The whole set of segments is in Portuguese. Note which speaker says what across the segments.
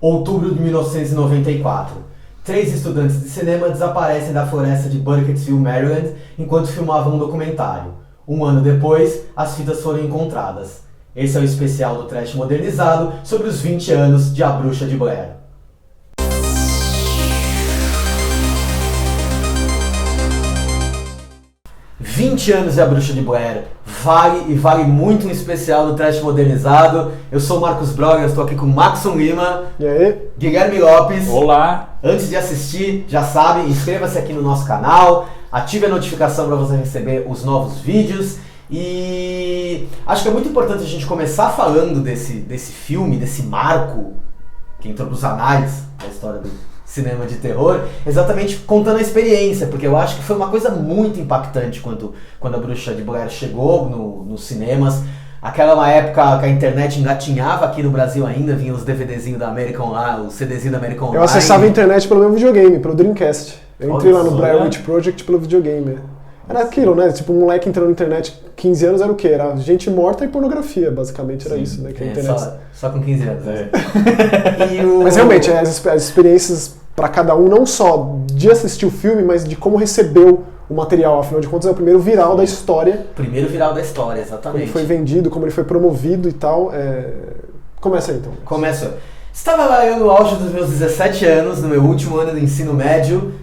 Speaker 1: Outubro de 1994. 3 estudantes de cinema desaparecem da floresta de Burkittsville, Maryland, enquanto filmavam um documentário. Um ano depois, as fitas foram encontradas. Esse é o especial do Trash Modernizado sobre os 20 anos de A Bruxa de Blair. "20 anos de A Bruxa de Blair", vale muito um especial do Trash Modernizado. Eu sou o Marcos Broga, estou aqui com o Maxon Lima.
Speaker 2: E aí?
Speaker 1: Guilherme Lopes.
Speaker 3: Olá!
Speaker 1: Antes de assistir, já sabe, inscreva-se aqui no nosso canal, ative a notificação para você receber os novos vídeos. E acho que é muito importante a gente começar falando desse filme, desse marco que entrou para os anais da história do cinema de terror, exatamente contando a experiência, porque eu acho que foi uma coisa muito impactante quando A Bruxa de Blair chegou nos cinemas. Aquela uma época que a internet engatinhava aqui no Brasil ainda, vinha os DVDzinhos da American Online, o CDzinho da American Online.
Speaker 2: Eu acessava a internet pelo meu videogame, pelo Dreamcast. Eu entrei lá no Blair Witch Project pelo videogame. Era aquilo, né? Tipo, um moleque entrando na internet, 15 anos era o quê? Era gente morta e pornografia, basicamente, era isso, né? Que a internet...
Speaker 1: só com 15 anos. É.
Speaker 2: Mas realmente, as experiências para cada um, não só de assistir o filme, mas de como recebeu o material. Afinal de contas, é o primeiro viral da história.
Speaker 1: Primeiro viral da história, exatamente.
Speaker 2: Como ele foi vendido, como ele foi promovido e tal. Começa aí, então.
Speaker 1: Começa. Estava lá eu no auge dos meus 17 anos, no meu último ano do ensino médio.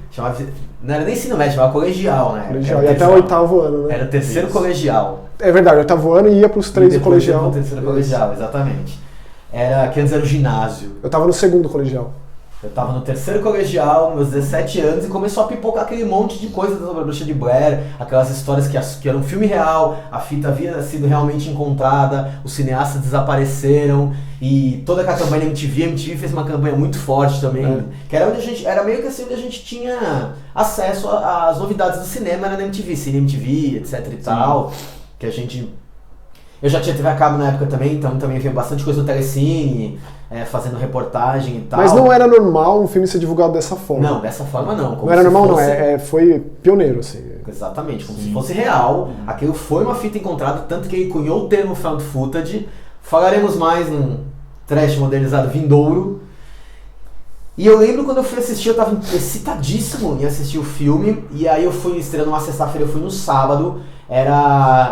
Speaker 1: Não era nem ensino médio, chamava colegial, né?
Speaker 2: Colegial, e até o 8º ano, né?
Speaker 1: Era o terceiro colegial.
Speaker 2: É verdade, o 8º ano e ia para os 3 do colegial.
Speaker 1: O terceiro colegial, exatamente. Que antes era o ginásio.
Speaker 2: Eu estava no 2º colegial.
Speaker 1: Eu tava no terceiro colegial, meus 17 anos, e começou a pipocar aquele monte de coisa sobre A Bruxa de Blair, aquelas histórias que era um filme real, a fita havia sido realmente encontrada, os cineastas desapareceram, e toda aquela campanha da MTV fez uma campanha muito forte também, que era era meio que assim onde a gente tinha acesso às novidades do cinema, era na MTV, Cine MTV, etc e tal, que a gente... Eu já tinha TV a cabo na época também, então também havia bastante coisa no Telecine, fazendo reportagem e tal.
Speaker 2: Mas não era normal um filme ser divulgado dessa forma.
Speaker 1: Não, dessa forma não.
Speaker 2: Não era normal não, foi pioneiro, assim.
Speaker 1: Exatamente, como se fosse real. Aquilo foi uma fita encontrada, tanto que ele cunhou o termo found footage. Falaremos mais num Trash Modernizado vindouro. E eu lembro quando eu fui assistir, eu tava excitadíssimo em assistir o filme, e aí eu fui estreando uma sexta-feira, eu fui no sábado.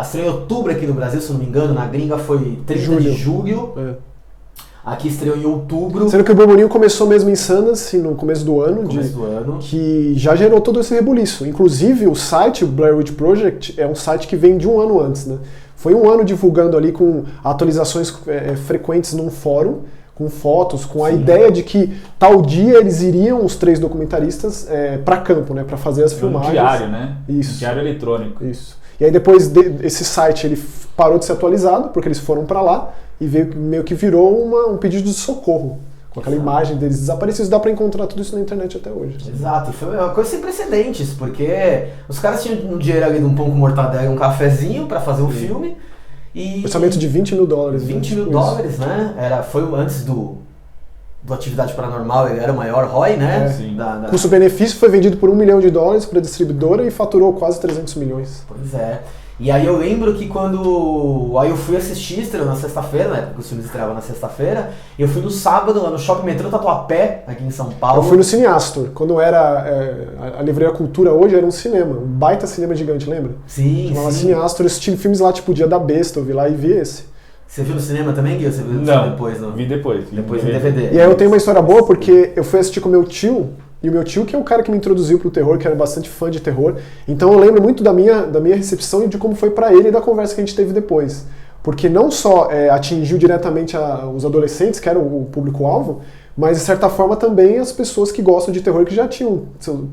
Speaker 1: Estreou em outubro aqui no Brasil, se não me engano, na gringa foi 30 de julho. Aqui estreou em outubro.
Speaker 2: Sendo que o burburinho começou mesmo em Sundance, no começo do ano. Que já gerou todo esse rebuliço. Inclusive o site, o Blair Witch Project, é um site que vem de um ano antes, né? Foi um ano divulgando ali com atualizações frequentes num fórum, com fotos, com a ideia de que tal dia eles iriam, os 3 documentaristas, para campo, né? Para fazer as filmagens.
Speaker 3: Diário, né?
Speaker 2: Isso.
Speaker 3: Diário eletrônico.
Speaker 2: Isso. E aí depois esse site ele parou de ser atualizado, porque eles foram para lá e meio que virou um pedido de socorro. Com aquela imagem deles desaparecidos, dá para encontrar tudo isso na internet até hoje.
Speaker 1: Exato, e foi uma coisa sem precedentes, porque os caras tinham um dinheiro ali de um pão com mortadela e um cafezinho para fazer o filme. E
Speaker 2: orçamento de $20 mil.
Speaker 1: $20 mil, né? Foi antes do Atividade Paranormal, ele era o maior ROI, né?
Speaker 2: Custo-benefício foi vendido por $1 milhão para a distribuidora e faturou quase 300 milhões.
Speaker 1: Pois é. E aí eu lembro que aí eu fui assistir, estreou na sexta-feira, né? Porque os filmes estreavam na sexta-feira, e eu fui no sábado lá no Shopping Metrô Tatuapé, aqui em São Paulo.
Speaker 2: Eu fui no Cine Astor, quando era a Livraria Cultura hoje era um cinema, um baita cinema gigante, lembra?
Speaker 1: Sim,
Speaker 2: chamava Cine Astor, eu assisti filmes lá, tipo Dia da Besta, eu vi lá e vi esse.
Speaker 1: Você viu no cinema também, Gui? Você viu depois? Não?
Speaker 3: Vi depois.
Speaker 1: Depois no DVD.
Speaker 2: E aí eu tenho uma história boa, porque eu fui assistir com o meu tio, e o meu tio que é o cara que me introduziu pro terror, que era bastante fã de terror. Então eu lembro muito da minha recepção e de como foi pra ele e da conversa que a gente teve depois. Porque não só atingiu diretamente os adolescentes, que eram o público-alvo, mas de certa forma também as pessoas que gostam de terror, que já tinham seus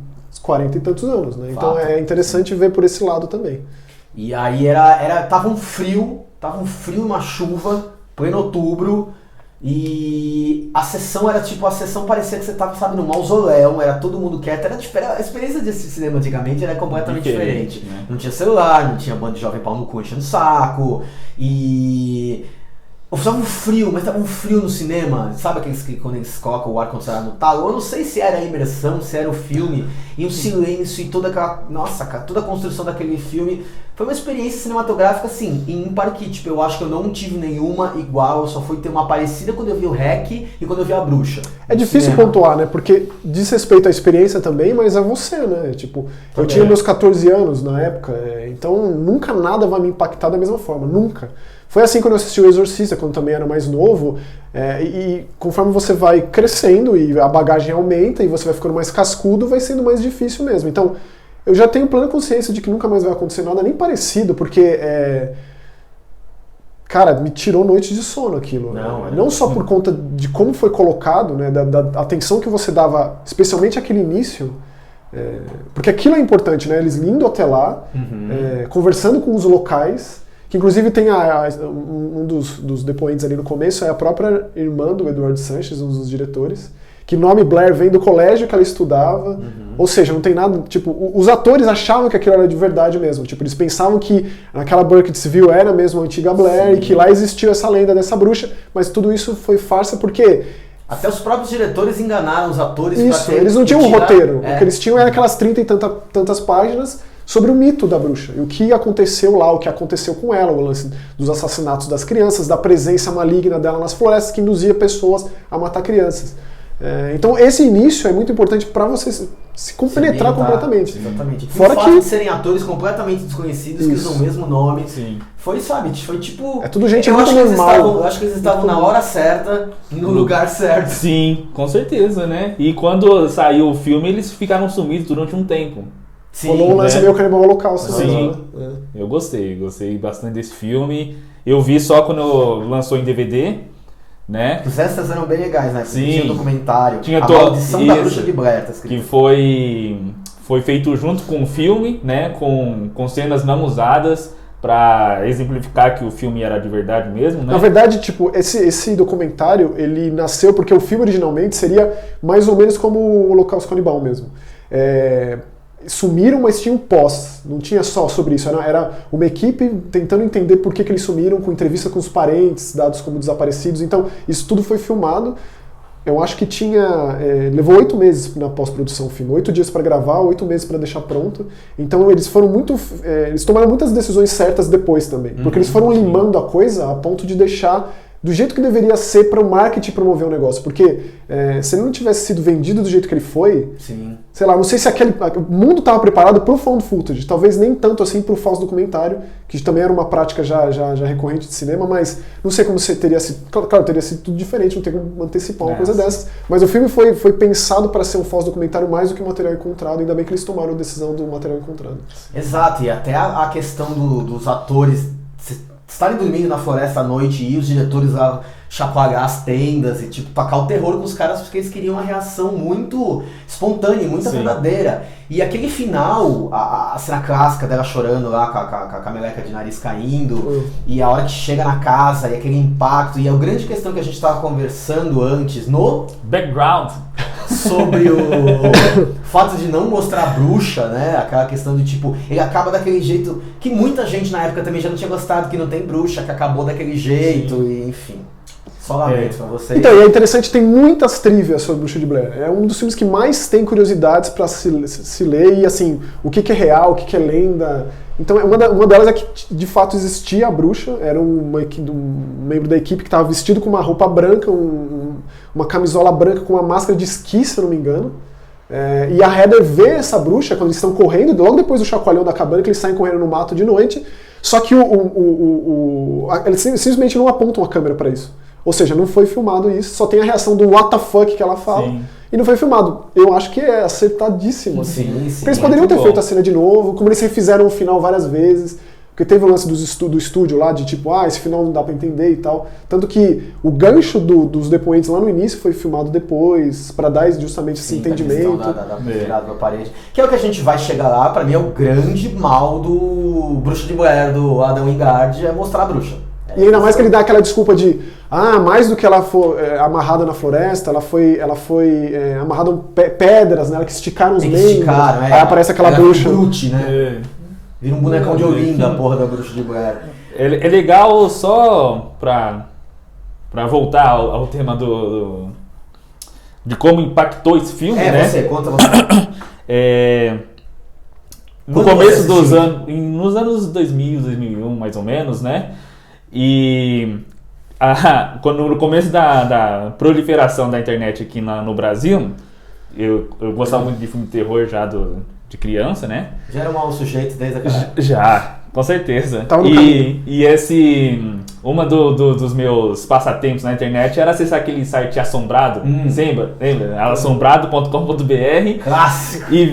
Speaker 2: 40 e tantos anos, né? Então é interessante ver por esse lado também.
Speaker 1: E aí tava um frio, uma chuva, pleno outubro, e a sessão parecia que você tava, sabe, no mausoléu, era todo mundo quieto, a experiência de assistir cinema antigamente era completamente diferente. Né? Não tinha celular, não tinha bando de jovem pau no cu enchendo o saco, e Tava um frio, mas tava um frio no cinema. Sabe aqueles que quando eles colocam o ar-condicionado no talo? Eu não sei se era a imersão, se era o filme, e o silêncio e toda aquela... Nossa, cara, toda a construção daquele filme. Foi uma experiência cinematográfica, assim, ímpar que, tipo, eu acho que eu não tive nenhuma igual. Eu só fui ter uma parecida quando eu vi o REC e quando eu vi a Bruxa.
Speaker 2: É difícil pontuar, né? Porque diz respeito à experiência também, mas é você, né? Tipo, eu tinha meus 14 anos na época, então nunca nada vai me impactar da mesma forma, nunca. Foi assim quando eu assisti O Exorcista, quando também era mais novo, e conforme você vai crescendo e a bagagem aumenta e você vai ficando mais cascudo, vai sendo mais difícil mesmo. Então, eu já tenho plena consciência de que nunca mais vai acontecer nada nem parecido, porque, cara, me tirou noites de sono aquilo. Não só por conta de como foi colocado, né, da atenção que você dava, especialmente aquele início, porque aquilo é importante, né? Eles indo até lá, conversando com os locais, que inclusive tem um dos depoentes ali no começo, é a própria irmã do Eduardo Sanches, um dos diretores, que o nome Blair vem do colégio que ela estudava, ou seja, não tem nada, tipo, os atores achavam que aquilo era de verdade mesmo, tipo, eles pensavam que aquela Burkittsville era mesmo a antiga Blair, e que lá existiu essa lenda dessa bruxa, mas tudo isso foi farsa porque...
Speaker 1: Até os próprios diretores enganaram os atores.
Speaker 2: Isso, eles não tinham um roteiro, o que eles tinham era aquelas 30 e tantas páginas sobre o mito da bruxa, e o que aconteceu lá, o que aconteceu com ela, o lance dos assassinatos das crianças, da presença maligna dela nas florestas que induzia pessoas a matar crianças. Então esse início é muito importante para você se compenetrar completamente.
Speaker 1: Exatamente.
Speaker 2: Fora
Speaker 1: o fato
Speaker 2: que
Speaker 1: de serem atores completamente desconhecidos, que usam o mesmo nome, foi tipo...
Speaker 2: É tudo gente
Speaker 1: eu
Speaker 2: muito
Speaker 1: acho que
Speaker 2: normal.
Speaker 1: eu acho que eles estavam na hora certa, no lugar certo.
Speaker 3: Sim, com certeza, né? E quando saiu o filme, eles ficaram sumidos durante um tempo.
Speaker 2: Sim, rolou um lance meio Canibal Holocausto.
Speaker 3: Sim, eu gostei bastante desse filme. Eu vi só quando lançou em DVD, né?
Speaker 1: Os extras eram bem legais, né?
Speaker 3: Sim.
Speaker 1: Tinha um documentário,
Speaker 3: tinha
Speaker 1: A Maldição da Bruxa de Blair, tá escrito.
Speaker 3: Que foi feito junto com o filme, né? Com cenas não usadas, para exemplificar que o filme era de verdade mesmo, né?
Speaker 2: Na verdade, tipo, esse documentário, ele nasceu porque o filme originalmente seria mais ou menos como o Holocausto Canibal mesmo. Sumiram, mas tinha um pós, não tinha só sobre isso, era uma equipe tentando entender por que eles sumiram, com entrevista com os parentes, dados como desaparecidos, então isso tudo foi filmado. Eu acho que levou 8 meses na pós-produção o filme, 8 dias para gravar, 8 meses para deixar pronto. Então eles eles tomaram muitas decisões certas depois também, porque eles foram limando a coisa a ponto de deixar do jeito que deveria ser para o marketing promover o negócio, porque se ele não tivesse sido vendido do jeito que ele foi, sei lá, não sei se o mundo estava preparado para o found footage, talvez nem tanto assim para o falso documentário, que também era uma prática já recorrente de cinema, mas não sei como teria sido, claro, teria sido tudo diferente, não tem como antecipar uma coisa dessas, mas o filme foi pensado para ser um falso documentário mais do que um material encontrado, ainda bem que eles tomaram a decisão do material encontrado.
Speaker 1: Exato, e até a questão dos atores estarem dormindo na floresta à noite e os diretores lá chacoalhar as tendas e tipo tacar o terror com os caras porque eles queriam uma reação muito espontânea, muito verdadeira. E aquele final, a cena clássica dela chorando lá com a meleca de nariz caindo, e a hora que chega na casa e aquele impacto, e a grande questão que a gente estava conversando antes no
Speaker 3: background
Speaker 1: sobre o fato de não mostrar a bruxa, né? Aquela questão de tipo, ele acaba daquele jeito que muita gente na época também já não tinha gostado, que não tem bruxa, que acabou daquele jeito, e enfim. Só lamento pra vocês.
Speaker 2: Então, e é interessante, tem muitas trivias sobre Bruxa de Blair. É um dos filmes que mais tem curiosidades pra se ler, e assim, o que é real, o que é lenda. Então, uma delas é que de fato existia a bruxa, era um membro da equipe que estava vestido com uma roupa branca, uma camisola branca com uma máscara de esqui, se eu não me engano. E a Heather vê essa bruxa quando eles estão correndo, logo depois do chacoalhão da cabana, que eles saem correndo no mato de noite, só que eles simplesmente não apontam a câmera pra isso. Ou seja, não foi filmado isso, só tem a reação do what the fuck que ela fala, e não foi filmado. Eu acho que é acertadíssimo. Assim. Porque eles poderiam ter feito a cena de novo, como eles refizeram o final várias vezes, porque teve o lance do estúdio lá, de tipo, esse final não dá pra entender e tal. Tanto que o gancho dos depoentes lá no início foi filmado depois, pra dar justamente esse entendimento.
Speaker 1: Da virada pra parede. Que é o que a gente vai chegar lá, pra mim é o grande mal do Bruxa de Blair, do Adam Wingard, é mostrar a bruxa.
Speaker 2: E ainda mais que ele dá aquela desculpa de mais do que ela foi amarrada na floresta, ela foi amarrada em pedras, né? Ela que esticaram os membros. Aí aparece aquela bruxa.
Speaker 1: Brute, né? Vira um bonecão de Olinda, a porra da Bruxa de Blair.
Speaker 3: É legal só pra pra voltar ao tema de como impactou esse filme, né?
Speaker 1: Conta você.
Speaker 3: No começo dos anos, nos anos 2000, 2001, mais ou menos, né? E quando no começo da proliferação da internet aqui no Brasil, eu gostava muito de filme de terror já de criança, né?
Speaker 1: Já era um mau sujeito desde a cara?
Speaker 3: Já, com certeza.
Speaker 2: Tava no
Speaker 3: Uma dos meus passatempos na internet era acessar aquele site Assombrado, lembra? Assombrado.com.br.
Speaker 1: Clássico!
Speaker 3: E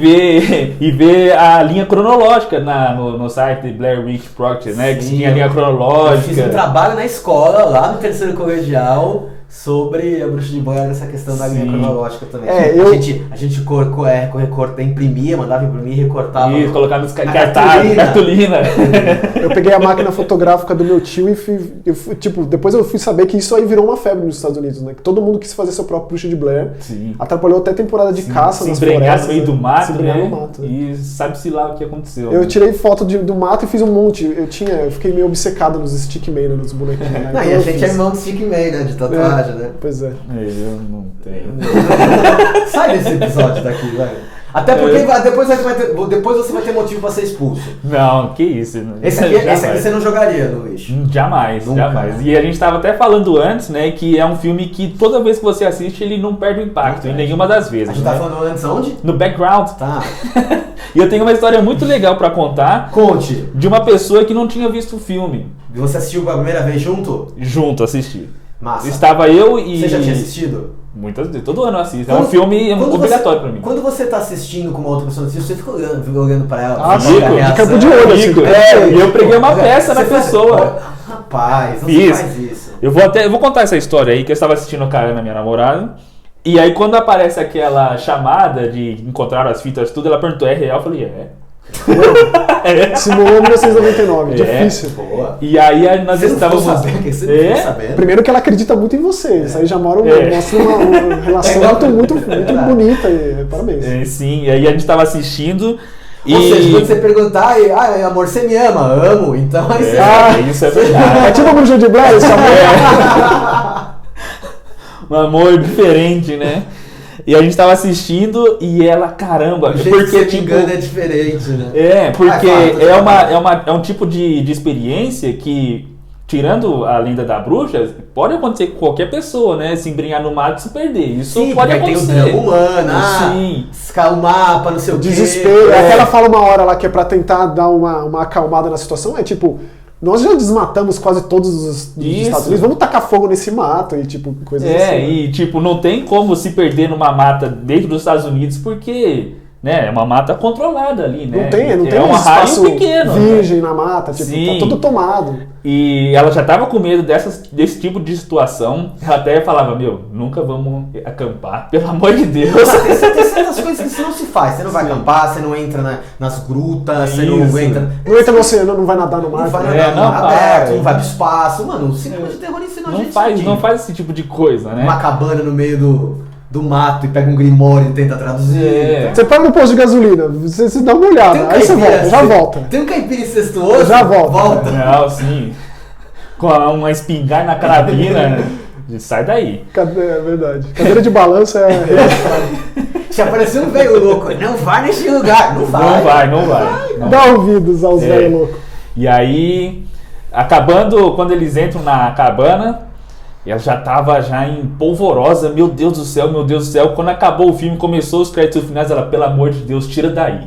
Speaker 3: ver a linha cronológica no site de Blair Witch Project, né? Que tinha a linha cronológica.
Speaker 1: Eu fiz um trabalho na escola, lá no terceiro colegial, sobre a Bruxa de Blair, essa questão da linha cronológica também. A gente imprimia, mandava imprimir, recortava.
Speaker 3: E colocava nos cartolina.
Speaker 2: Eu peguei a máquina fotográfica do meu tio e depois eu fui saber que isso aí virou uma febre nos Estados Unidos, né? Que todo mundo quis fazer seu próprio Bruxa de Blair.
Speaker 3: Sim.
Speaker 2: Atrapalhou até a temporada de caça nas
Speaker 3: florestas.
Speaker 2: Se
Speaker 3: embrenhar no meio do
Speaker 2: mato.
Speaker 3: E sabe-se lá o que aconteceu.
Speaker 2: Eu tirei foto do mato e fiz um monte. Eu fiquei meio obcecado nos Stickman, nos bonequinhos. Né?
Speaker 1: Não, e a gente é irmão do Stickman, né? De tatuagem. Né?
Speaker 2: Pois é.
Speaker 3: Eu não tenho.
Speaker 1: Sai desse episódio daqui, velho. Até porque depois você vai ter motivo pra ser expulso.
Speaker 3: Não, que isso.
Speaker 1: Esse aqui você não jogaria no lixo.
Speaker 3: Jamais,
Speaker 1: Nunca.
Speaker 3: jamais. E a gente tava até falando antes, né, que é um filme que toda vez que você assiste ele não perde o impacto, em nenhuma das vezes.
Speaker 1: A gente tá falando antes onde?
Speaker 3: No background.
Speaker 1: Tá.
Speaker 3: E eu tenho uma história muito legal pra contar.
Speaker 1: Conte.
Speaker 3: De uma pessoa que não tinha visto o filme.
Speaker 1: E você assistiu pela primeira vez junto?
Speaker 3: Junto, assisti.
Speaker 1: Massa.
Speaker 3: Estava eu e...
Speaker 1: Você já tinha assistido?
Speaker 3: Muitas vezes, todo ano eu assisto. É um filme obrigatório pra mim.
Speaker 1: Quando você tá assistindo com uma outra pessoa, você fica olhando pra ela.
Speaker 2: De campo de olho, assim.
Speaker 3: E eu preguei uma peça na pessoa.
Speaker 1: Rapaz, não se faz isso.
Speaker 3: Eu vou contar essa história aí, que eu estava assistindo com a Ana, minha namorada. E aí quando aparece aquela chamada de encontrar as fitas tudo, ela perguntou, é real? Eu falei,
Speaker 2: Simulou 1999, difícil.
Speaker 1: Boa.
Speaker 3: E aí nós estávamos...
Speaker 1: sabendo.
Speaker 2: Primeiro que ela acredita muito em você. Isso aí já mostra uma relação muito bonita. Parabéns.
Speaker 3: Sim, e aí a gente estava assistindo...
Speaker 1: Ou seja, quando você perguntar, amor, você me ama? Amo, então
Speaker 3: isso é verdade.
Speaker 2: É tipo a Bruxa de Blair, esse amor.
Speaker 3: Um amor diferente, né? E a gente tava assistindo e ela, caramba,
Speaker 1: porque te engana é diferente, né?
Speaker 3: Porque é um tipo de experiência que, tirando a lenda da bruxa, pode acontecer com qualquer pessoa, né? Se embrenhar no mato e se perder. Isso pode acontecer.
Speaker 1: Tem o drama humano, escalar o mapa, não sei o quê.
Speaker 2: Desespero. Até ela fala uma hora lá que é pra tentar dar uma acalmada na situação, é tipo... Nós já desmatamos quase todos os Estados Unidos, vamos tacar fogo nesse mato e tipo, coisa assim.
Speaker 3: E tipo, não tem como se perder numa mata dentro dos Estados Unidos porque, né, é uma mata controlada ali, né?
Speaker 2: Não tem
Speaker 3: um espaço pequeno,
Speaker 2: virgem na mata, tipo, tá tudo tomado.
Speaker 3: E ela já tava com medo desse tipo de situação. Ela até falava, nunca vamos acampar, pelo amor de Deus.
Speaker 1: Tem certas coisas que você não se faz. Você não vai acampar, você não entra nas grutas, você não entra...
Speaker 2: Não entra no oceano, não vai nadar no mar.
Speaker 1: Não vai nadar no mar aberto, não vai pro espaço. Mano, o cinema de terror ensina a gente.
Speaker 3: Não faz esse tipo de coisa, né?
Speaker 1: Uma cabana no meio do mato e pega um grimório e tenta traduzir.
Speaker 2: Você pega um posto de gasolina, você dá uma olhada, aí você volta, já volta.
Speaker 1: Tem um caipira incestuoso?
Speaker 2: Já volta.
Speaker 3: Não, sim. Com uma espingarda na carabina, sai daí.
Speaker 2: É verdade. Cadeira de balanço é...
Speaker 1: Se aparecer um velho louco, não vai nesse lugar. Não vai.
Speaker 3: Não vai.
Speaker 2: Dá ouvidos aos velhos loucos.
Speaker 3: E aí, acabando, quando eles entram na cabana... Ela já tava em polvorosa, meu Deus do céu. Quando acabou o filme, começou os créditos finais, ela, pelo amor de Deus, tira daí.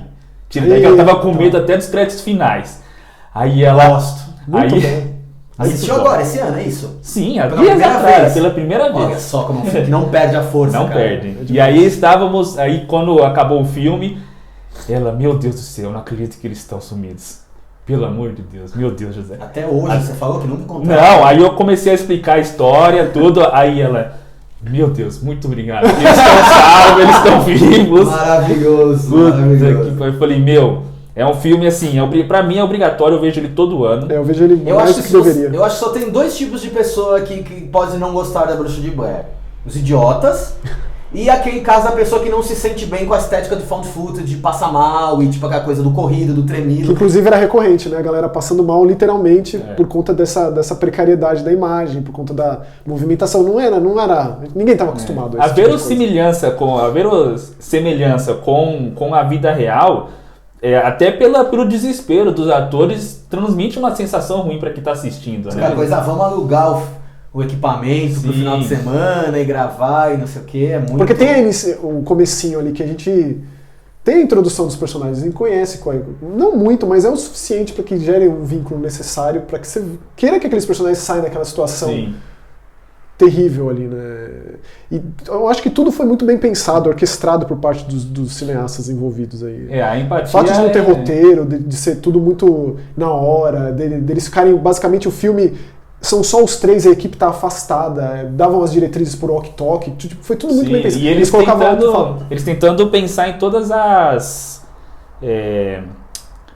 Speaker 3: Ela tava com medo até dos créditos finais. Aí ela...
Speaker 1: Gosto.
Speaker 2: Muito bem.
Speaker 1: Assistiu agora, esse ano, é isso?
Speaker 3: Sim, há dias atrás, pela primeira vez.
Speaker 1: Olha só como não perde a força,
Speaker 3: Não
Speaker 1: cara.
Speaker 3: perde. E aí estávamos, quando acabou o filme, ela, meu Deus do céu, eu não acredito que eles estão sumidos. Pelo amor de Deus, meu Deus, José.
Speaker 1: Até hoje você falou que nunca contou.
Speaker 3: Não, aí eu comecei a explicar a história, tudo, aí ela, meu Deus, muito obrigado. Eles estão salvos, eles estão vivos.
Speaker 1: Maravilhoso.
Speaker 3: Eu falei, é um filme assim, pra mim é obrigatório, eu vejo ele todo ano.
Speaker 2: Eu vejo ele mais do que deveria.
Speaker 1: Eu acho que só tem dois tipos de pessoa que pode não gostar da Bruxa de Blair. Os idiotas E aquele caso da pessoa que não se sente bem com a estética do found footage, passa mal, e tipo aquela coisa do corrido, do tremido.
Speaker 2: Que inclusive era recorrente, né? A galera passando mal literalmente por conta dessa precariedade da imagem, por conta da movimentação. Não era. Ninguém estava acostumado a isso.
Speaker 3: A verossemelhança com a vida real, até pelo desespero dos atores, transmite uma sensação ruim para quem está assistindo. Né?
Speaker 1: Aquela coisa, vamos alugar o equipamento pro final de semana e gravar e não sei o que, é muito...
Speaker 2: Porque tem o comecinho ali que a gente tem a introdução dos personagens, a gente conhece, não muito, mas é o suficiente para que gere um vínculo necessário para que você queira que aqueles personagens saiam daquela situação terrível ali, né? E eu acho que tudo foi muito bem pensado, orquestrado por parte dos cineastas envolvidos aí.
Speaker 3: A empatia...
Speaker 2: O fato de não ter roteiro, de ser tudo muito na hora, deles ficarem, basicamente o filme... São só os três, a equipe tá afastada, davam as diretrizes por walkie-talkie, foi tudo muito bem pensado.
Speaker 3: E eles tentando pensar em todas as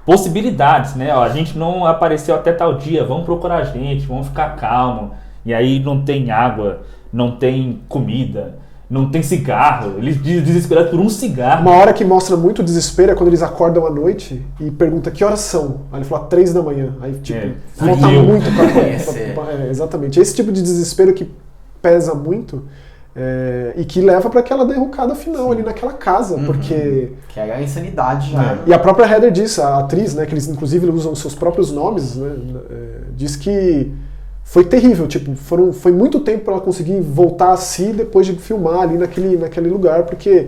Speaker 3: possibilidades, né? Ó, a gente não apareceu até tal dia, vamos procurar a gente, vamos ficar calmo. E aí não tem água, não tem comida, não tem cigarro. Eles desesperados por um cigarro.
Speaker 2: Uma hora que mostra muito desespero é quando eles acordam à noite e perguntam que horas são. Aí ele fala 3 da manhã. Aí tipo, falta muito pra exatamente. Esse tipo de desespero que pesa muito e que leva para aquela derrocada final ali naquela casa, porque...
Speaker 1: Que é a insanidade já.
Speaker 2: E a própria Heather diz, a atriz, né, que eles inclusive usam seus próprios nomes, né, diz que foi terrível, tipo, foi muito tempo para ela conseguir voltar a si depois de filmar ali naquele lugar, porque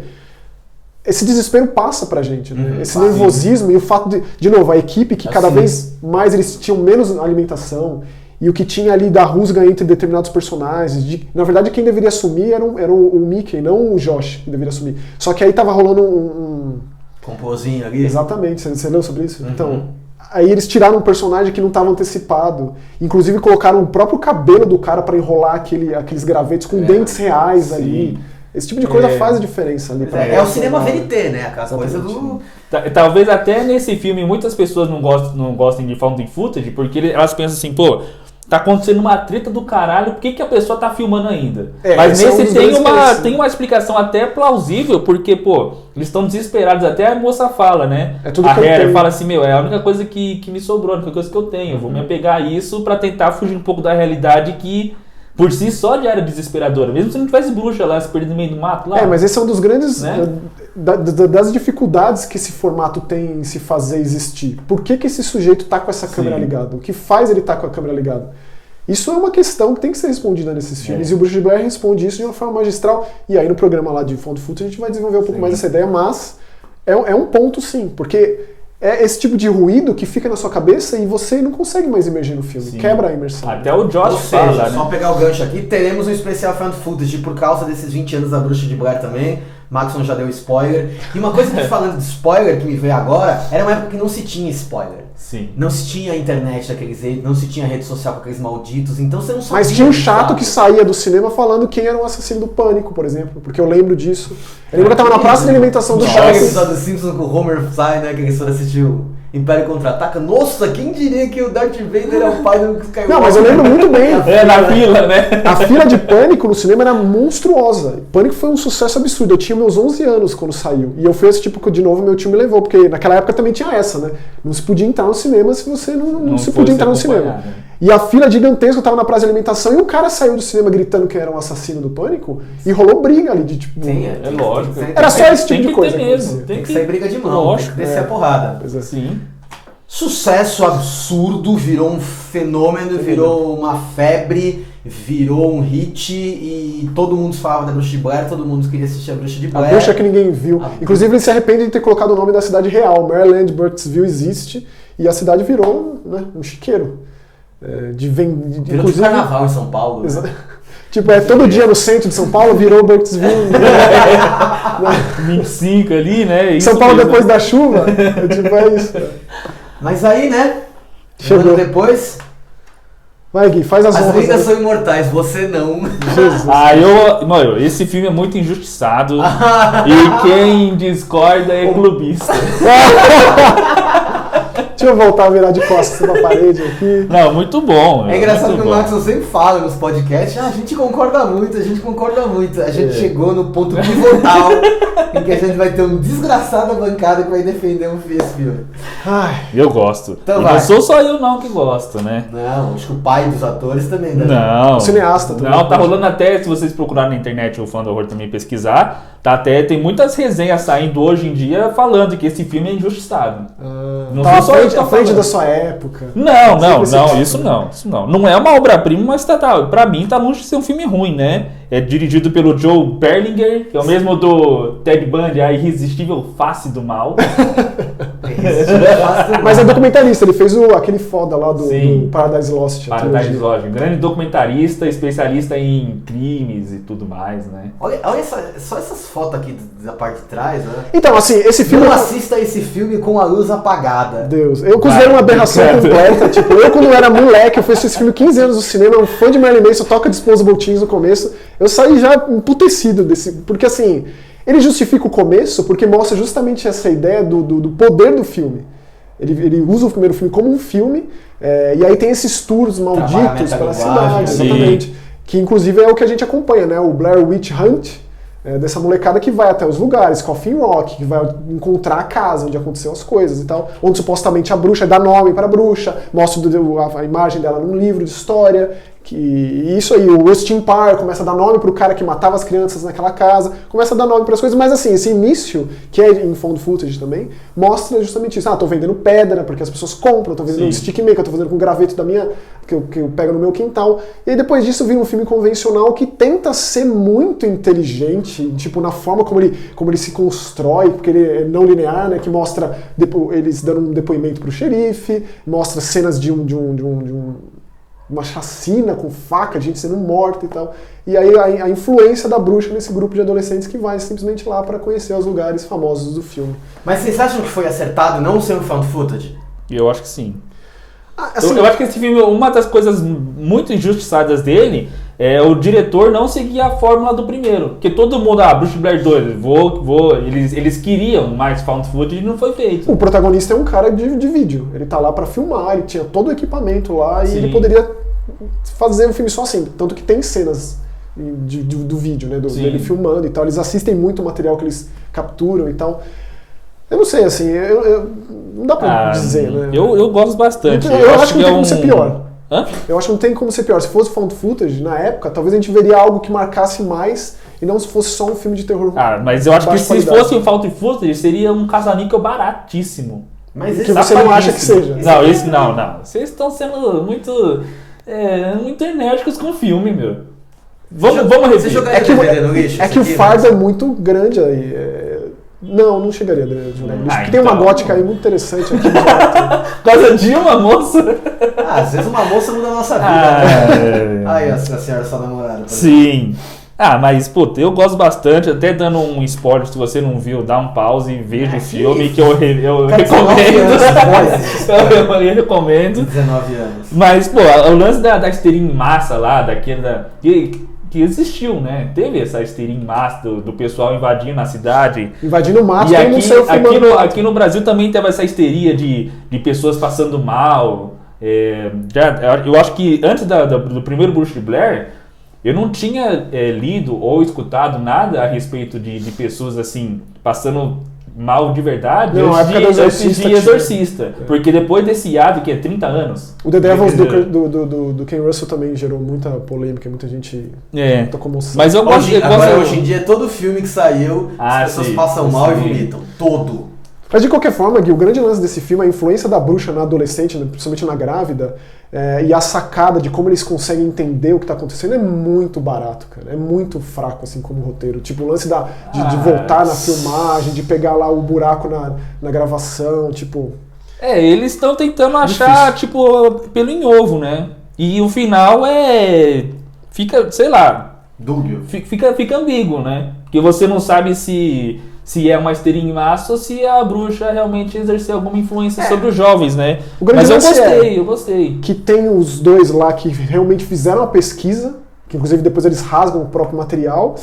Speaker 2: esse desespero passa pra gente, né? Esse nervosismo e o fato de novo, a equipe que cada vez mais eles tinham menos alimentação e o que tinha ali da rusga entre determinados personagens, na verdade quem deveria assumir era o Mickey, não o Josh que deveria assumir. Só que aí tava rolando um
Speaker 1: composinho ali.
Speaker 2: Exatamente, você leu sobre isso? Então... Aí eles tiraram um personagem que não estava antecipado. Inclusive colocaram o próprio cabelo do cara para enrolar aqueles gravetos com dentes reais ali. Esse tipo de coisa faz a diferença ali.
Speaker 1: É o cinema verité, né? Aquela coisa do...
Speaker 3: Talvez até nesse filme muitas pessoas não gostem de found footage, porque elas pensam assim, pô, tá acontecendo uma treta do caralho, por que a pessoa tá filmando ainda? Mas nesse tem uma explicação até plausível, porque, pô, eles estão desesperados, até a moça fala, né? A Heather fala assim, é a única coisa que me sobrou, a única coisa que eu tenho, eu vou me apegar a isso pra tentar fugir um pouco da realidade que, por si só, já era desesperadora, mesmo se não tivesse bruxa lá, se perdido no meio do mato lá.
Speaker 2: Mas esse é um dos grandes, das dificuldades que esse formato tem em se fazer existir. Por que esse sujeito tá com essa câmera ligada? O que faz ele tá com a câmera ligada? Isso é uma questão que tem que ser respondida nesses filmes, e o Bruxa de Blair responde isso de uma forma magistral, e aí no programa lá de found footage a gente vai desenvolver um pouco mais essa ideia, mas é um ponto sim, porque é esse tipo de ruído que fica na sua cabeça e você não consegue mais imergir no filme, quebra a imersão.
Speaker 3: Até o Josh fala, né?
Speaker 1: Só pegar o gancho aqui, teremos um especial found footage por causa desses 20 anos da Bruxa de Blair também. Maxon já deu spoiler. E uma coisa que falando de spoiler que me veio agora, era uma época que não se tinha spoiler.
Speaker 3: Sim.
Speaker 1: Não se tinha internet daqueles jeitos, não se tinha rede social com aqueles malditos, então você não sabia.
Speaker 2: Mas tinha um chato que saía do cinema falando quem era o assassino do Pânico, por exemplo, porque eu lembro disso. Eu lembro que eu tava na praça de alimentação do shopping.
Speaker 1: Aquele episódio do Simpsons com o Homer sai, né, que eles foram assistir o Império Contra-Ataca. Nossa, quem diria que o Darth Vader é o pai do Skywalker?
Speaker 2: Não, mas eu lembro muito bem.
Speaker 3: Na fila, né?
Speaker 2: A fila de Pânico no cinema era monstruosa. Pânico foi um sucesso absurdo. Eu tinha meus 11 anos quando saiu. E eu fui esse tipo, de novo, meu tio me levou. Porque naquela época também tinha essa, né? Não se podia entrar no cinema se você não se podia entrar no cinema. Né? E a fila gigantesca, eu tava na praça de alimentação e o cara saiu do cinema gritando que era um assassino do Pânico e rolou briga ali de tipo...
Speaker 3: É lógico.
Speaker 2: Era só esse tipo de coisa.
Speaker 1: Tem que sair briga de mão, lógico, tem que descer a porrada.
Speaker 3: Sim.
Speaker 1: Sucesso absurdo, virou um fenômeno, virou uma febre, virou um hit e todo mundo falava da Bruxa de Blair, todo mundo queria assistir a Bruxa de Blair.
Speaker 2: A bruxa que ninguém viu. Inclusive ele se arrepende de ter colocado o nome da cidade real. Maryland, Burkittsville existe e a cidade virou, né, um chiqueiro.
Speaker 1: Virou de carnaval em São Paulo. Né?
Speaker 2: Tipo, todo dia no centro de São Paulo virou Burkittsville.
Speaker 3: 25 ali, né?
Speaker 2: Isso São Paulo mesmo. Depois da chuva. Tipo, é isso.
Speaker 1: Mas aí, né?
Speaker 2: Chegou.
Speaker 1: Depois...
Speaker 2: Vai, Gui, faz as honras.
Speaker 1: As lendas são imortais, você não.
Speaker 2: Jesus.
Speaker 3: Mano, esse filme é muito injustiçado. E quem discorda é clubista.
Speaker 2: Deixa eu voltar a virar de costas na parede aqui.
Speaker 3: Não, muito bom.
Speaker 1: É engraçado
Speaker 3: muito
Speaker 1: que o
Speaker 3: bom.
Speaker 1: Max sempre fala nos podcasts, a gente concorda muito, a gente concorda muito. A gente chegou no ponto pivotal em que a gente vai ter um desgraçado na bancada que vai defender esse filme.
Speaker 2: Ai,
Speaker 3: Eu gosto.
Speaker 1: Então
Speaker 3: E
Speaker 1: vai.
Speaker 3: não sou só eu não que gosto, né?
Speaker 1: Não, acho que o pai dos atores também deve.
Speaker 3: Não.
Speaker 2: o cineasta também.
Speaker 3: Não, tá rolando até, se vocês procurarem na internet o Fã do Horror também pesquisar, tá até, tem muitas resenhas saindo hoje em dia falando que esse filme é injustiçado. Não
Speaker 2: Tá à
Speaker 3: sou só eu que
Speaker 2: frente,
Speaker 3: tô
Speaker 2: à frente
Speaker 3: falando.
Speaker 2: da sua época.
Speaker 3: Não,
Speaker 2: Sempre esse tipo.
Speaker 3: isso não. Não é uma obra-prima, mas pra mim tá longe de ser um filme ruim, né? É dirigido pelo Joe Berlinger, que é o mesmo do Ted Bundy, a irresistível face do mal.
Speaker 2: Mas é documentarista, ele fez aquele foda lá do
Speaker 3: Sim.
Speaker 2: Paradise Lost. a
Speaker 3: Paradise
Speaker 2: trilogia.
Speaker 3: Lost, grande documentarista, especialista em crimes e tudo mais, né?
Speaker 1: Olha só essas fotos aqui da parte de trás, né?
Speaker 2: Então, assim, esse filme...
Speaker 1: Não assista esse filme com a luz apagada.
Speaker 2: Deus, eu considero uma aberração completa. Tipo, eu quando era moleque, eu fui assistir esse filme 15 anos no cinema, um fã de Marilyn Manson, toca Disposable Teens no começo, eu saí já emputecido desse... Porque, assim, ele justifica o começo porque mostra justamente essa ideia do poder do filme. Ele usa o primeiro filme como um filme, e aí tem esses tours malditos pela cidade,
Speaker 3: sim.
Speaker 2: exatamente. Que inclusive é o que a gente acompanha, né? O Blair Witch Hunt, dessa molecada que vai até os lugares, Coffin Rock, que vai encontrar a casa onde aconteceu as coisas e tal, onde supostamente a bruxa dá nome para a bruxa, mostra a imagem dela num livro de história, e isso aí, o Austin Parr começa a dar nome pro cara que matava as crianças naquela casa, começa a dar nome para as coisas, mas assim, esse início, que é em found footage também, mostra justamente isso. Tô vendendo pedra, porque as pessoas compram, tô vendendo um stick maker, tô vendendo com graveto da minha, que eu pego no meu quintal, e aí depois disso vira um filme convencional que tenta ser muito inteligente, tipo, na forma como ele se constrói, porque ele é não linear, né, que mostra eles dando um depoimento pro xerife, mostra cenas de uma chacina com faca, de gente sendo morta e tal. E aí a influência da bruxa nesse grupo de adolescentes que vai simplesmente lá para conhecer os lugares famosos do filme.
Speaker 1: Mas vocês acham que foi acertado não ser um found footage?
Speaker 3: Eu acho que sim.
Speaker 2: Assim,
Speaker 3: Eu acho que esse filme, uma das coisas muito injustiçadas dele é o diretor não seguir a fórmula do primeiro. Porque todo mundo, Bruxa de Blair 2, eles queriam mais found footage e não foi feito.
Speaker 2: o protagonista é um cara de vídeo. Ele tá lá para filmar, ele tinha todo o equipamento lá e ele poderia fazer um filme só assim. Tanto que tem cenas do vídeo, né? Dele filmando e tal. Eles assistem muito o material que eles capturam e tal. Eu não sei, assim, não dá pra dizer, né?
Speaker 3: Eu gosto bastante.
Speaker 2: Eu acho que não tem como ser pior.
Speaker 3: Hã?
Speaker 2: Eu acho que não tem como ser pior. Se fosse found footage, na época, talvez a gente veria algo que marcasse mais e não se fosse só um filme de terror.
Speaker 3: Mas eu acho que
Speaker 2: baixa
Speaker 3: se
Speaker 2: qualidade.
Speaker 3: fosse um found footage, seria um caça-níquel baratíssimo.
Speaker 1: Mas
Speaker 2: Que
Speaker 1: esse
Speaker 2: você não acha que seja.
Speaker 3: Não, esse não. Vocês estão sendo muito enérgicos com o filme, meu. Vamos
Speaker 1: Você
Speaker 3: repetir.
Speaker 1: jogaria DVD no lixo?
Speaker 2: É que o fardo é muito grande aí. Não chegaria a jogar no lixo. Porque tem uma
Speaker 3: então.
Speaker 2: gótica aí muito interessante aqui.
Speaker 3: Por causa de uma moça.
Speaker 1: Às vezes uma moça muda a nossa vida.
Speaker 3: Ah,
Speaker 1: Aí a senhora sua namorada. por
Speaker 3: Sim. Mas, puta, eu gosto bastante, até dando um spoiler, se você não viu, dá um pause e veja o filme, que eu
Speaker 1: Cara, 19 anos
Speaker 3: recomendo.
Speaker 1: depois.
Speaker 3: Eu recomendo.
Speaker 1: 19 anos.
Speaker 3: Mas, pô, o lance da histeria em massa lá, que existiu, né? Teve essa histeria em massa do pessoal invadindo a cidade.
Speaker 2: Invadindo o mato,
Speaker 3: E
Speaker 2: todo mundo saiu filmando.
Speaker 3: aqui no Brasil também teve essa histeria de pessoas passando mal. Eu acho que antes do primeiro Bruxa de Blair, eu não tinha lido ou escutado nada a respeito de pessoas assim, passando mal de verdade
Speaker 2: Não, a época do Exorcista
Speaker 3: de
Speaker 2: tinha.
Speaker 3: Exorcista. Porque depois desse ato, que é 30 anos.
Speaker 2: O The Devils do Ken Russell também gerou muita polêmica, muita gente muita comoção.
Speaker 3: Mas eu gosto
Speaker 1: Hoje em dia, todo filme que saiu, as pessoas
Speaker 3: sim,
Speaker 1: passam mal e
Speaker 3: sim.
Speaker 1: vomitam. Todo.
Speaker 2: Mas de qualquer forma, Gui, o grande lance desse filme é a influência da bruxa na adolescente, né, principalmente na grávida, e a sacada de como eles conseguem entender o que está acontecendo é muito barato, cara. É muito fraco, assim, como roteiro. Tipo, o lance de voltar na filmagem, de pegar lá o buraco na gravação, tipo...
Speaker 3: Eles estão tentando achar, tipo, pelo em ovo, né? E o final fica, sei lá...
Speaker 1: Dúbio.
Speaker 3: Fica ambíguo, né? Porque você não sabe se é uma histeria em massa ou se a bruxa realmente exerceu alguma influência sobre os jovens, né?
Speaker 2: O grande
Speaker 3: Mas
Speaker 2: lance
Speaker 3: eu gostei.
Speaker 2: que tem os dois lá que realmente fizeram a pesquisa que inclusive depois eles rasgam o próprio material.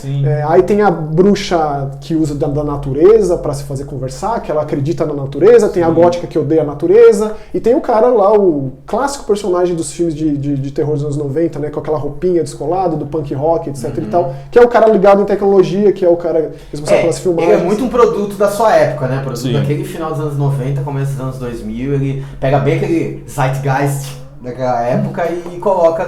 Speaker 2: Aí tem a bruxa que usa da natureza para se fazer conversar, que ela acredita na natureza, tem a gótica que odeia a natureza, e tem o cara lá, o clássico personagem dos filmes de terror dos anos 90, né, com aquela roupinha descolada, do punk rock, etc e tal, que é o cara ligado em tecnologia, que é o cara responsável pelas filmagens.
Speaker 1: Ele é muito um produto da sua época, né? Produto daquele final dos anos 90, começo dos anos 2000, ele pega bem aquele zeitgeist daquela época e coloca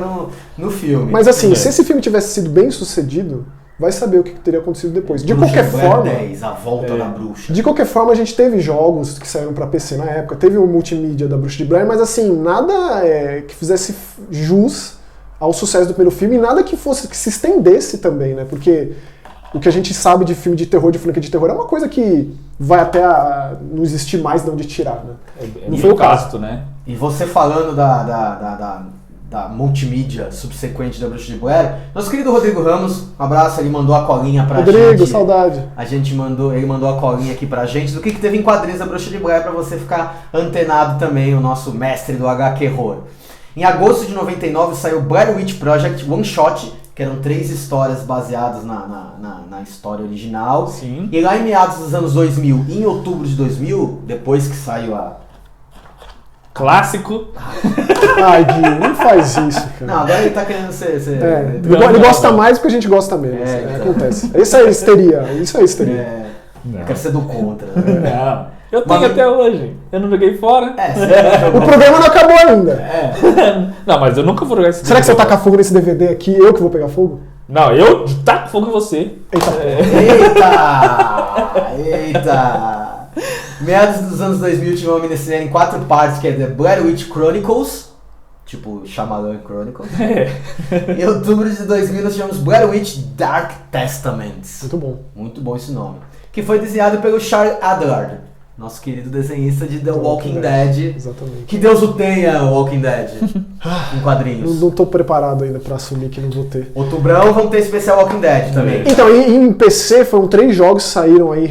Speaker 1: no filme.
Speaker 2: Mas assim, se esse filme tivesse sido bem sucedido, vai saber o que teria acontecido depois. De qualquer forma,
Speaker 1: 10, a volta da bruxa.
Speaker 2: De qualquer forma, a gente teve jogos que saíram pra PC na época, teve o multimídia da Bruxa de Blair, mas assim, nada que fizesse jus ao sucesso do primeiro filme e nada que se estendesse também, né? Porque o que a gente sabe de filme de terror, de franquia de terror, é uma coisa que vai até não existir mais de onde tirar, né?
Speaker 3: Não foi o caso, né?
Speaker 1: E você falando da multimídia subsequente da Bruxa de Blair, nosso querido Rodrigo Ramos, um abraço, ele mandou a colinha pra gente.
Speaker 2: Rodrigo, saudade.
Speaker 1: Ele mandou a colinha aqui pra gente do que teve em quadrinhos da Bruxa de Blair pra você ficar antenado também, o nosso mestre do HQ Horror. Em agosto de 99 saiu Blair Witch Project One Shot, que eram 3 histórias baseadas na história original.
Speaker 3: Sim.
Speaker 1: E lá em meados dos anos 2000, em outubro de 2000, depois que saiu a...
Speaker 3: Clássico.
Speaker 2: Ai, Gui, não faz isso, cara.
Speaker 1: Não, agora ele tá querendo ser...
Speaker 2: Ele gosta mais porque a gente gosta menos.
Speaker 1: Então.
Speaker 2: Acontece. Isso é histeria.
Speaker 1: Eu quero ser do contra.
Speaker 3: Não. Eu tenho até hoje. Eu não joguei fora.
Speaker 2: O programa não acabou ainda.
Speaker 3: Não, mas eu nunca vou jogar esse
Speaker 2: Será que se eu tacar fogo nesse DVD aqui, eu que vou pegar fogo?
Speaker 3: Não, eu taco fogo em você.
Speaker 1: Eita! Meados dos anos 2000 tinha uma minissérie em 4 partes que é The Blair Witch Chronicles, tipo Shyamalan Chronicles. Em outubro de 2000 nós tivemos Blair Witch Dark Testaments.
Speaker 2: Muito bom.
Speaker 1: Muito bom esse nome. Que foi desenhado pelo Charles Adlard, nosso querido desenhista de The Walking Dead.
Speaker 2: Exatamente.
Speaker 1: Que Deus o tenha, Walking Dead. Em quadrinhos.
Speaker 2: Não tô preparado ainda pra assumir que não vou ter.
Speaker 1: Outubrão vamos ter especial Walking Dead também.
Speaker 2: Então, em PC foram 3 jogos que saíram aí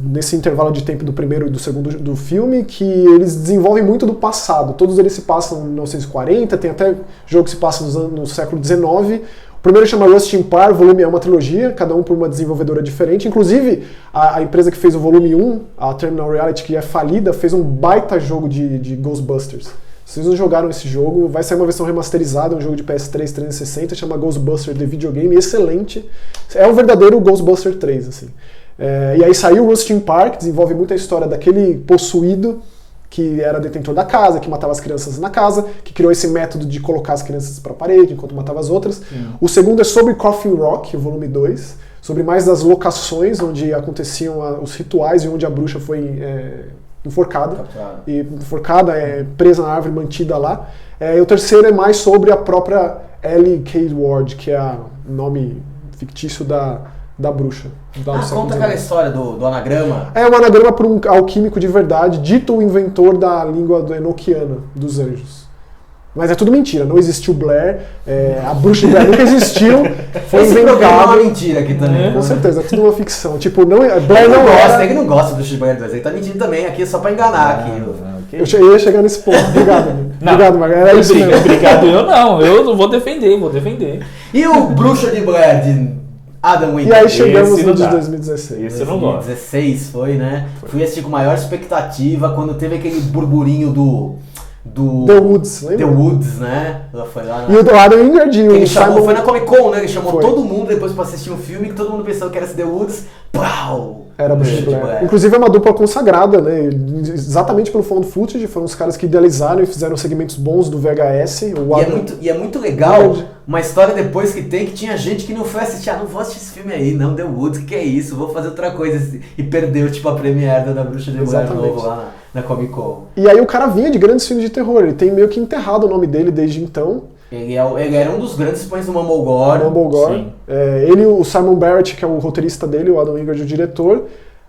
Speaker 2: nesse intervalo de tempo do primeiro e do segundo do filme, que eles desenvolvem muito do passado. Todos eles se passam em 1940, tem até jogo que se passa no século XIX. O primeiro chama Rust in Par, o volume é uma trilogia, cada um por uma desenvolvedora diferente. Inclusive, a empresa que fez o volume 1, a Terminal Reality, que é falida, fez um baita jogo de Ghostbusters. Se vocês não jogaram esse jogo, vai sair uma versão remasterizada, um jogo de PS3 360, chama Ghostbusters The Videogame, excelente. É um verdadeiro Ghostbuster 3, assim. E aí saiu o Rust in Par, que desenvolve muita história daquele possuído que era detentor da casa, que matava as crianças na casa, que criou esse método de colocar as crianças para a parede enquanto matava as outras. O segundo é sobre Coffin Rock, o volume 2, sobre mais das locações onde aconteciam os rituais e onde a bruxa foi enforcada. Presa na árvore, mantida lá. E o terceiro é mais sobre a própria Ellie Cade Ward, que é o nome fictício da bruxa.
Speaker 1: Conta aquela história do anagrama.
Speaker 2: É um anagrama por um alquímico de verdade, dito o inventor da língua enoquiana, dos anjos. Mas é tudo mentira, não existiu Blair, a bruxa de Blair nunca existiu, foi inventado.
Speaker 1: É uma mentira aqui também.
Speaker 2: Com certeza, é tudo uma ficção. Tipo, Blair não gosta.
Speaker 1: Ele não gosta do bruxa de Blair 2, ele tá mentindo também aqui só pra enganar aqui.
Speaker 2: Eu ia chegar nesse ponto. Obrigado, amigo. Obrigado, Maga. Era isso mesmo.
Speaker 3: Obrigado, eu não vou defender.
Speaker 1: E o Bruxa de Blair de Adam Wingard?
Speaker 2: E aí chegamos no de 2016.
Speaker 3: Esse eu não gosto.
Speaker 1: 2016 foi, né? Fui assistir com maior expectativa quando teve aquele burburinho do
Speaker 2: The Woods, lembra?
Speaker 1: The Woods, né? Ela foi lá
Speaker 2: E o do Adam Wingard e o
Speaker 1: Simon... Foi na Comic Con, né? Ele chamou
Speaker 2: Foi.
Speaker 1: todo mundo depois pra assistir um filme que todo mundo pensou que era esse The Woods. Pau!
Speaker 2: Era Bruxa de Blair. Inclusive é uma dupla consagrada, né? Exatamente pelo found footage, foram os caras que idealizaram e fizeram segmentos bons do VHS.
Speaker 1: E é muito legal uma história depois que tinha gente que não foi assistir. Não vou assistir esse filme aí, não, The Woods, que é isso? Vou fazer outra coisa. E perdeu, tipo, a premiere da Bruxa de Blair novo lá na Comic Con. E
Speaker 2: aí o cara vinha de grandes filmes de terror, ele tem meio que enterrado o nome dele desde então.
Speaker 1: Ele era um dos grandes expoentes do Mumblegore.
Speaker 2: Ele e o Simon Barrett, que é o roteirista dele, o Adam Wingard, o diretor.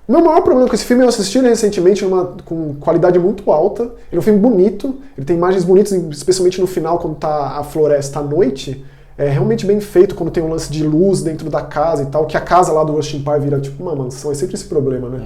Speaker 2: O meu maior problema com esse filme, eu assisti ele recentemente com qualidade muito alta. Ele é um filme bonito, ele tem imagens bonitas, especialmente no final, quando tá a floresta à noite. É realmente bem feito quando tem um lance de luz dentro da casa e tal, que a casa lá do Rustin Park vira tipo uma mansão, é sempre esse problema, né?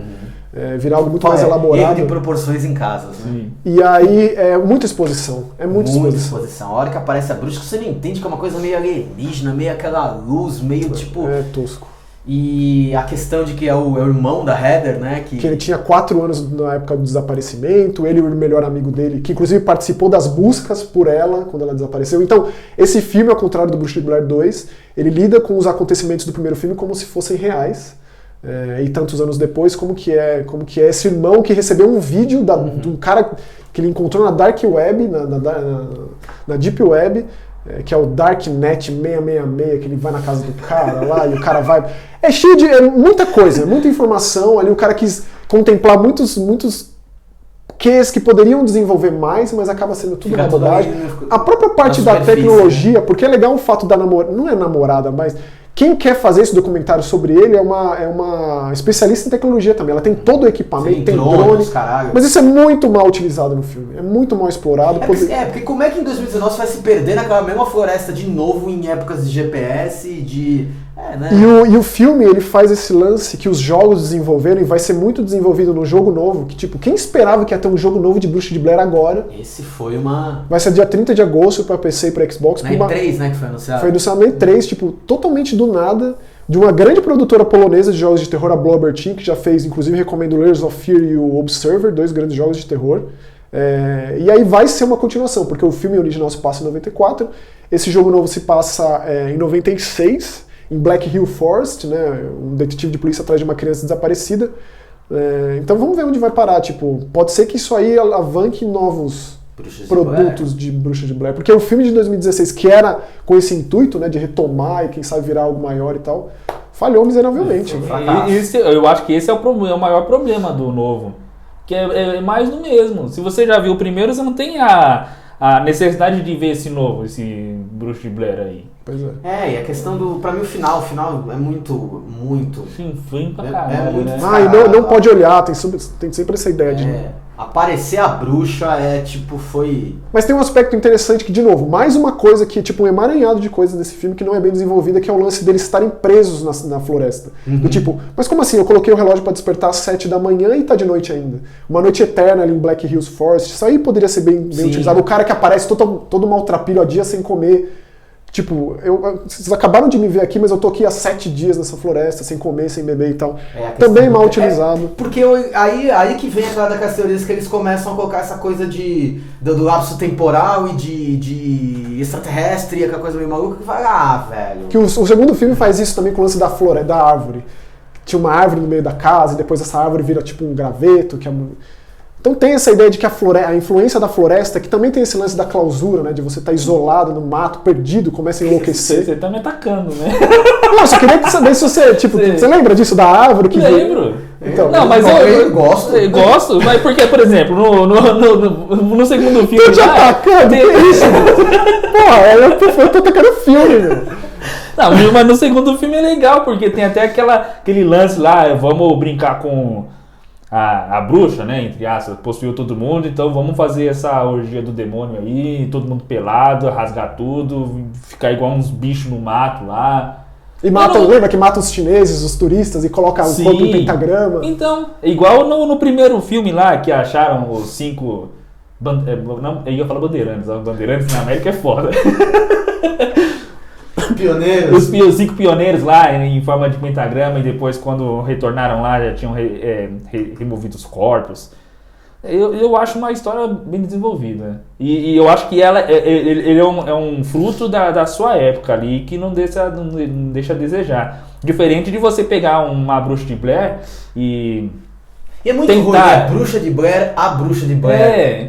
Speaker 2: Virar algo muito mais elaborado.
Speaker 1: Erro de proporções em casas, né?
Speaker 2: E aí é muita exposição, muita exposição.
Speaker 1: A hora que aparece a bruxa, você não entende que é uma coisa meio alienígena, meio aquela luz, meio tipo...
Speaker 2: É tosco.
Speaker 1: E a questão de que é o irmão da Heather, né?
Speaker 2: Que ele tinha 4 anos na época do desaparecimento, ele e o melhor amigo dele, que inclusive participou das buscas por ela quando ela desapareceu. Então, esse filme, ao contrário do Bruxa de Blair 2, ele lida com os acontecimentos do primeiro filme como se fossem reais. E tantos anos depois, como que é esse irmão que recebeu um vídeo do cara que ele encontrou na Dark Web, na Deep Web, que é o Darknet 666, que ele vai na casa do cara lá e o cara vai... É cheio de... muita coisa, muita informação. Ali o cara quis contemplar muitos quês que poderiam desenvolver mais, mas acaba sendo tudo uma bobagem. A própria parte da tecnologia, porque é legal o fato da namorada... Não é namorada, mas... Quem quer fazer esse documentário sobre ele é uma especialista em tecnologia também. Ela tem todo o equipamento, tem drone. Mas isso é muito mal utilizado no filme. É muito mal explorado.
Speaker 1: Porque como é que em 2019 você vai se perder naquela mesma floresta de novo em épocas de GPS, né?
Speaker 2: E o filme, ele faz esse lance que os jogos desenvolveram e vai ser muito desenvolvido no jogo novo, que tipo, quem esperava que ia ter um jogo novo de Bruxa de Blair agora?
Speaker 1: Esse foi uma...
Speaker 2: Vai ser dia 30 de agosto pra PC e pra Xbox.
Speaker 1: Na E3, né, que foi anunciado.
Speaker 2: Foi anunciado na E3, tipo, totalmente do nada, de uma grande produtora polonesa de jogos de terror, a Blobber Team, que já fez, inclusive, recomendo Layers of Fear e o Observer, 2 grandes jogos de terror. E aí vai ser uma continuação, porque o filme original se passa em 94, esse jogo novo se passa em 96, em Black Hill Forest, né, um detetive de polícia atrás de uma criança desaparecida. Então vamos ver onde vai parar, tipo, pode ser que isso aí alavanque novos produtos de Bruxa de Blair, porque o filme de 2016, que era com esse intuito, né, de retomar e quem sabe virar algo maior e tal, falhou miseravelmente.
Speaker 3: Eu acho que esse é o maior problema do novo, que é mais do mesmo. Se você já viu o primeiro, você não tem a necessidade de ver esse novo, esse Bruxa de Blair aí.
Speaker 2: Pois é.
Speaker 1: E a questão pra mim o final é muito...
Speaker 3: Fim pra caralho,
Speaker 1: muito
Speaker 3: né?
Speaker 2: E não pode olhar, tem sempre essa ideia de...
Speaker 1: Aparecer a bruxa foi...
Speaker 2: Mas tem um aspecto interessante que, de novo, mais uma coisa que, tipo, um emaranhado de coisas desse filme que não é bem desenvolvida, que é o lance deles estarem presos na floresta. Do tipo, mas como assim? Eu coloquei o relógio pra despertar às 7 da manhã e tá de noite ainda. Uma noite eterna ali em Black Hills Forest, isso aí poderia ser bem utilizado. O cara que aparece todo maltrapilho há dia sem comer. Tipo, vocês acabaram de me ver aqui, mas eu tô aqui há 7 dias nessa floresta, sem comer, sem beber e tal. Também mal utilizado.
Speaker 1: Porque aí que vem aquela daquelas teorias que eles começam a colocar essa coisa do lapso temporal e de extraterrestre, aquela coisa meio maluca, que vai, velho. Que
Speaker 2: o segundo filme faz isso também com o lance da árvore. Tinha uma árvore no meio da casa e depois essa árvore vira tipo um graveto, que é... Então tem essa ideia de que a influência da floresta, que também tem esse lance da clausura, né? De você estar isolado no mato, perdido, começa a enlouquecer.
Speaker 3: Você tá me atacando, né?
Speaker 2: Não, só queria saber se você, tipo, você lembra disso da árvore?
Speaker 3: Lembro.
Speaker 2: Então,
Speaker 3: não, mas eu gosto. Eu gosto, mas porque, por exemplo, no segundo filme...
Speaker 2: Tô te atacando? Que isso? Porra, eu tô atacando filme, meu.
Speaker 3: Não, mas no segundo filme é legal, porque tem até aquele lance lá, vamos brincar com... A bruxa, né, entre aspas, possuiu todo mundo, então vamos fazer essa orgia do demônio aí, todo mundo pelado, rasgar tudo, ficar igual uns bichos no mato lá.
Speaker 2: E lembra que mata os chineses, os turistas, e coloca o corpo em pentagrama?
Speaker 3: Então, igual no primeiro filme lá, que acharam os 5... eu ia falar bandeirantes, bandeirantes na América é foda.
Speaker 1: Pioneiros.
Speaker 3: Os 5 pioneiros lá em forma de pentagrama e depois quando retornaram lá já tinham removido os corpos. Eu acho uma história bem desenvolvida. E eu acho que ele é um fruto da sua época ali que não deixa a desejar. Diferente de você pegar uma Bruxa de Blair e
Speaker 1: é muito ruim, né? Bruxa de Blair, a Bruxa de Blair.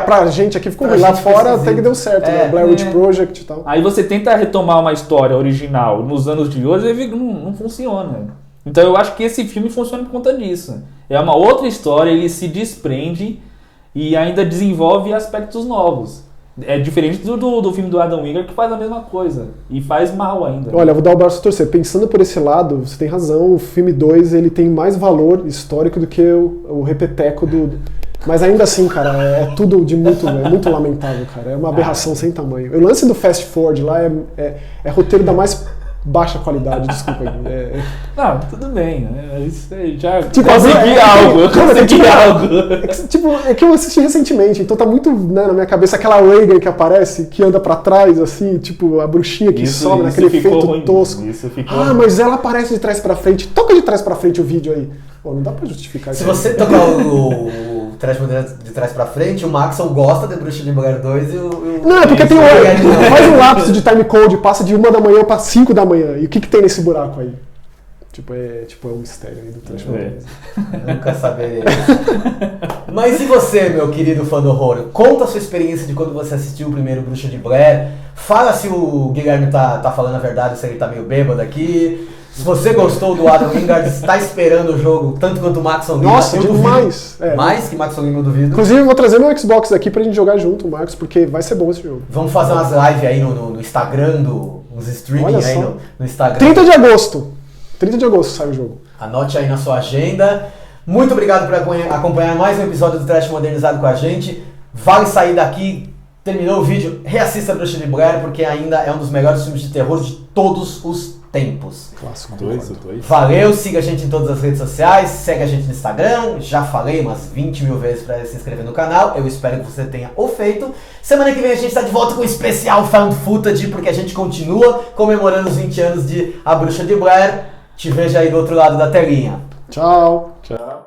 Speaker 2: Pra gente aqui ficou ruim. Lá fora até que deu certo, né? Blair Witch Project e tal.
Speaker 3: Aí você tenta retomar uma história original nos anos de hoje e não funciona. Então eu acho que esse filme funciona por conta disso. É uma outra história, ele se desprende e ainda desenvolve aspectos novos. É diferente do filme do Adam Wingard, que faz a mesma coisa. E faz mal ainda.
Speaker 2: Olha, vou dar o braço a torcer. Pensando por esse lado, você tem razão. O filme 2 ele tem mais valor histórico do que o repeteco Mas ainda assim, cara, é tudo de muito lamentável, cara. É uma aberração sem tamanho. O lance do fast forward lá é roteiro da mais baixa qualidade, desculpa aí.
Speaker 3: Não, tudo bem, né? Isso já
Speaker 2: Tipo,
Speaker 3: consegui algo.
Speaker 2: É que eu assisti recentemente, então tá muito, né, na minha cabeça aquela Reagan que aparece, que anda pra trás, assim, tipo, a bruxinha que sobe naquele efeito
Speaker 3: ruim,
Speaker 2: tosco. Mas ela aparece de trás pra frente. Toca de trás pra frente o vídeo aí. Pô, não dá pra justificar isso.
Speaker 1: Se você tocar o Trash Modern de trás pra frente, o Maxon gosta de Bruxa de Blair 2 e o...
Speaker 2: Não, é porque tem faz um lapso de time code, passa de 1 da manhã pra 5 da manhã. E o que tem nesse buraco aí? É um mistério aí do Trash Modern.
Speaker 1: Nunca saberei. Mas e você, meu querido fã do horror? Conta a sua experiência de quando você assistiu o primeiro Bruxa de Blair. Fala se o Guilherme tá falando a verdade, se ele tá meio bêbado aqui. Se você gostou do Adam Wingard, está esperando o jogo tanto quanto o Maxon Lima.
Speaker 2: Nossa, demais!
Speaker 1: Mais que Maxon Lima, eu duvido.
Speaker 2: Inclusive, eu vou trazer meu Xbox aqui pra gente jogar junto, Marcos, porque vai ser bom esse jogo.
Speaker 1: Vamos fazer umas lives aí no Instagram, uns streaming aí no Instagram.
Speaker 2: 30 de agosto. 30 de agosto sai o jogo.
Speaker 1: Anote aí na sua agenda. Muito obrigado por acompanhar mais um episódio do Trash Modernizado com a gente. Vale sair daqui, terminou o vídeo, reassista Bruxa de Blair, porque ainda é um dos melhores filmes de terror de todos os tempos.
Speaker 2: Clássico.
Speaker 3: Dois.
Speaker 1: Valeu, siga a gente em todas as redes sociais, segue a gente no Instagram, já falei umas 20 mil vezes para se inscrever no canal, eu espero que você tenha o feito. Semana que vem a gente está de volta com um especial Found Footage, porque a gente continua comemorando os 20 anos de A Bruxa de Blair. Te vejo aí do outro lado da telinha.
Speaker 2: Tchau.
Speaker 3: Tchau.